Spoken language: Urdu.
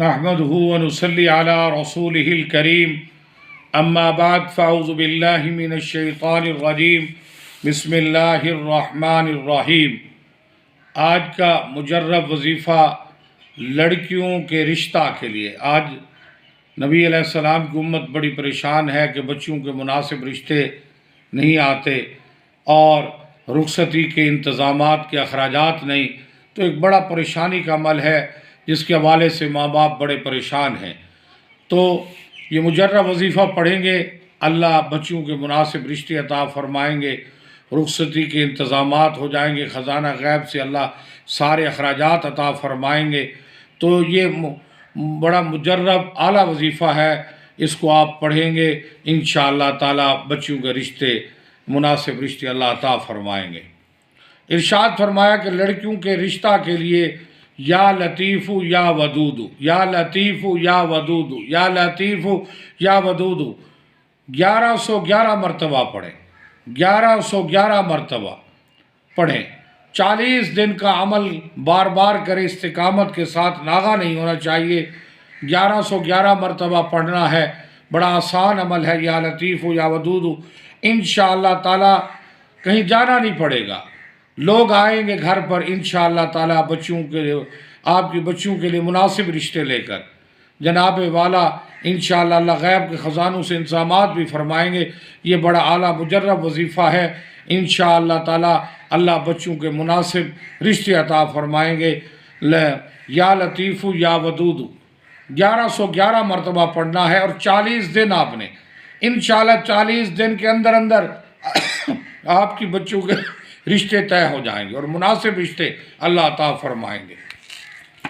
نحمده ونصلي على رسوله الكريم اما بعد فاعوذ باللہ من الشیطان الرجیم بسم اللہ الرحمن الرحیم۔ آج کا مجرب وظیفہ لڑکیوں کے رشتہ کے لیے۔ آج نبی علیہ السلام کی امت بڑی پریشان ہے کہ بچوں کے مناسب رشتے نہیں آتے اور رخصتی کے انتظامات کے اخراجات نہیں، تو ایک بڑا پریشانی کا عمل ہے جس کے حوالے سے ماں باپ بڑے پریشان ہیں۔ تو یہ مجرب وظیفہ پڑھیں گے، اللہ بچوں کے مناسب رشتے عطا فرمائیں گے، رخصتی کے انتظامات ہو جائیں گے، خزانہ غیب سے اللہ سارے اخراجات عطا فرمائیں گے۔ تو یہ بڑا مجرب اعلیٰ وظیفہ ہے، اس کو آپ پڑھیں گے انشاءاللہ تعالی بچوں کے رشتے مناسب رشتے اللہ عطا فرمائیں گے۔ ارشاد فرمایا کہ لڑکیوں کے رشتہ کے لیے یا لطیف یا ودود، یا لطیف یا ودود، یا لطیف یا ودود 1111 مرتبہ پڑھیں، 1111 مرتبہ پڑھیں۔ 40 دن کا عمل بار بار کرے، استقامت کے ساتھ ناغہ نہیں ہونا چاہیے۔ 1111 مرتبہ پڑھنا ہے، بڑا آسان عمل ہے یا لطیف یا ودود۔ انشاءاللہ تعالی کہیں جانا نہیں پڑے گا، لوگ آئیں گے گھر پر انشاءاللہ تعالی بچوں کے لیے، آپ کی بچوں کے لیے مناسب رشتے لے کر۔ جناب والا انشاءاللہ اللہ غیب کے خزانوں سے انتظامات بھی فرمائیں گے۔ یہ بڑا اعلیٰ مجرب وظیفہ ہے، انشاءاللہ تعالی اللہ بچوں کے مناسب رشتے عطا فرمائیں گے۔ یا لطیف یا ودود 1111 مرتبہ پڑھنا ہے، اور 40 دن آپ نے انشاءاللہ 40 دن کے اندر اندر آپ کی بچوں کے رشتے طے ہو جائیں گے اور مناسب رشتے اللہ عطا فرمائیں گے۔